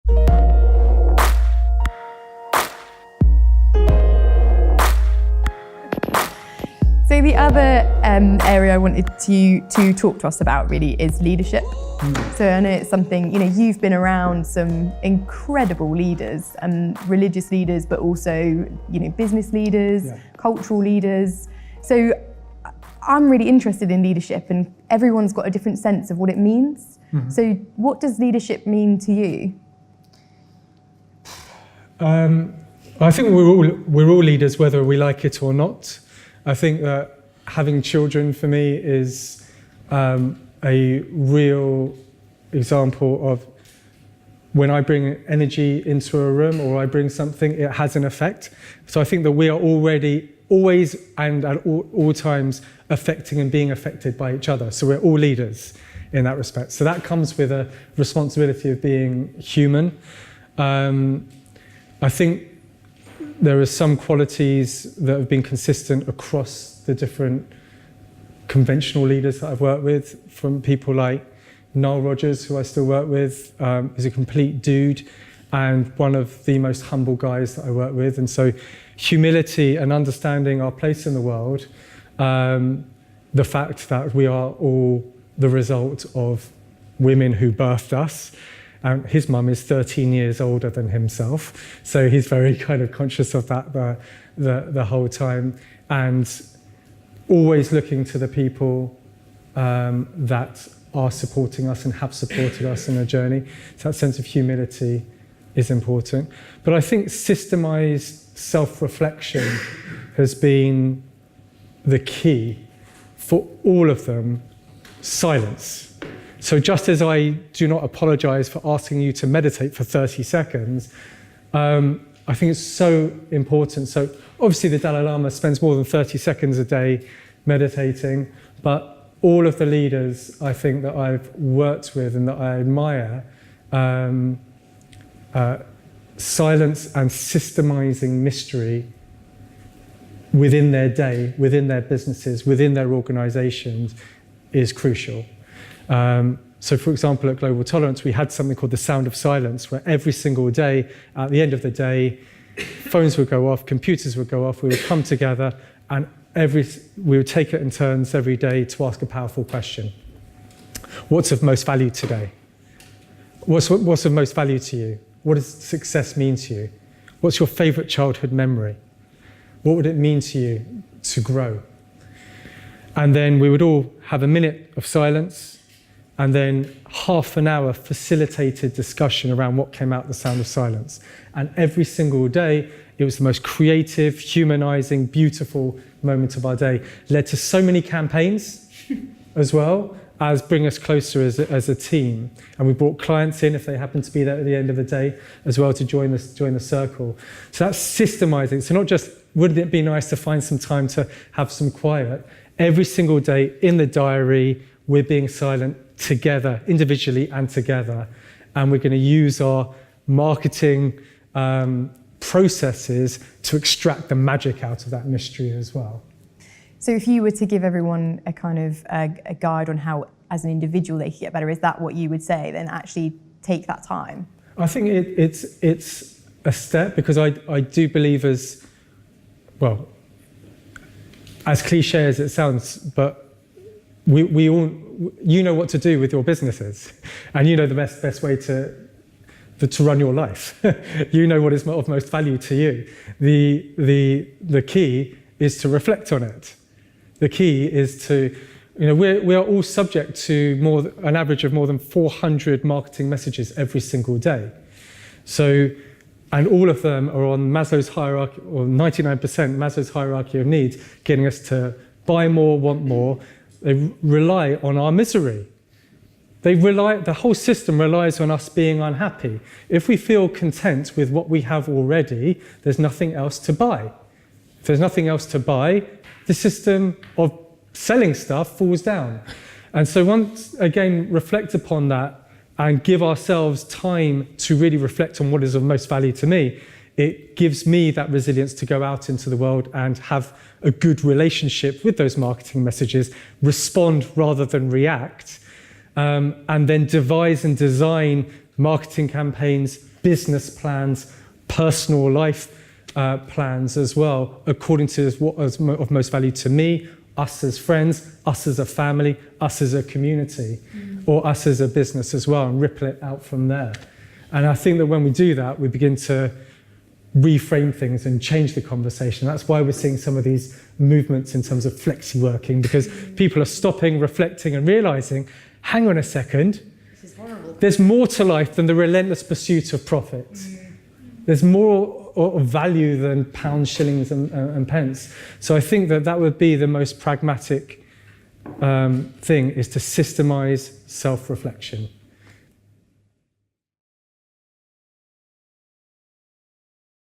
So the other area I wanted to talk to us about really is leadership. So I know it's something, you've been around some incredible leaders, religious leaders, but also, business leaders, cultural leaders. So I'm really interested in leadership, and everyone's got a different sense of what it means. Mm-hmm. So what does leadership mean to you? I think we're all leaders, whether we like it or not. I think that having children for me is a real example of when I bring energy into a room or I bring something, it has an effect. So I think that we are already always and at all times affecting and being affected by each other. So we're all leaders in that respect. So that comes with a responsibility of being human. I think there are some qualities that have been consistent across the different conventional leaders that I've worked with, from people like Noel Rogers, who I still work with, is a complete dude and one of the most humble guys that I work with. And so humility and understanding our place in the world, the fact that we are all the result of women who birthed us. His mum is 13 years older than himself, so he's very kind of conscious of that the whole time, and always looking to the people that are supporting us and have supported us in our journey. So that sense of humility is important. But I think systemized self-reflection has been the key for all of them. Silence. So just as I do not apologize for asking you to meditate for 30 seconds, I think it's so important. So obviously the Dalai Lama spends more than 30 seconds a day meditating, but all of the leaders I think that I've worked with and that I admire, silence and systemizing mystery within their day, within their businesses, within their organizations is crucial. So for example, at Global Tolerance, we had something called the Sound of Silence, where every single day, at the end of the day, phones would go off, computers would go off, we would come together, and we would take it in turns every day to ask a powerful question. What's of most value today? What's of most value to you? What does success mean to you? What's your favorite childhood memory? What would it mean to you to grow? And then we would all have a minute of silence, and then half an hour facilitated discussion around what came out of the Sound of Silence. And every single day, it was the most creative, humanizing, beautiful moment of our day. Led to so many campaigns as well as bring us closer as a team. And we brought clients in if they happened to be there at the end of the day as well to join the circle. So that's systemizing. So not just, wouldn't it be nice to find some time to have some quiet? Every single day in the diary, we're being silent together, individually and together. And we're going to use our marketing processes to extract the magic out of that mystery as well. So if you were to give everyone a kind of a guide on how, as an individual, they could get better, is that what you would say? Then actually take that time? I think it's a step, because I do believe as cliche as it sounds, but we all, you know what to do with your businesses, and you know the best way to run your life. You know what is of most value to you. The key is to reflect on it. The key is to, we are all subject to an average of more than 400 marketing messages every single day. So, and all of them are on Maslow's hierarchy, or 99% Maslow's hierarchy of needs, getting us to buy more, want more. They rely on our misery. The whole system relies on us being unhappy. If we feel content with what we have already, there's nothing else to buy. If there's nothing else to buy, the system of selling stuff falls down. And so once again, reflect upon that and give ourselves time to really reflect on what is of most value to me. It gives me that resilience to go out into the world and have a good relationship with those marketing messages, respond rather than react, and then devise and design marketing campaigns business plans, personal life plans as well, according to what is of most value to me, us as friends, us as a family, us as a community, or us as a business as well, and ripple it out from there. And I think that when we do that, we begin to reframe things and change the conversation. That's why we're seeing some of these movements in terms of flexi working, because people are stopping, reflecting, and realizing, hang on a second, This is horrible. there's more to life than the relentless pursuit of profit. There's more of value than pounds, shillings, and pence. So I think that that would be the most pragmatic thing, is to systemize self-reflection.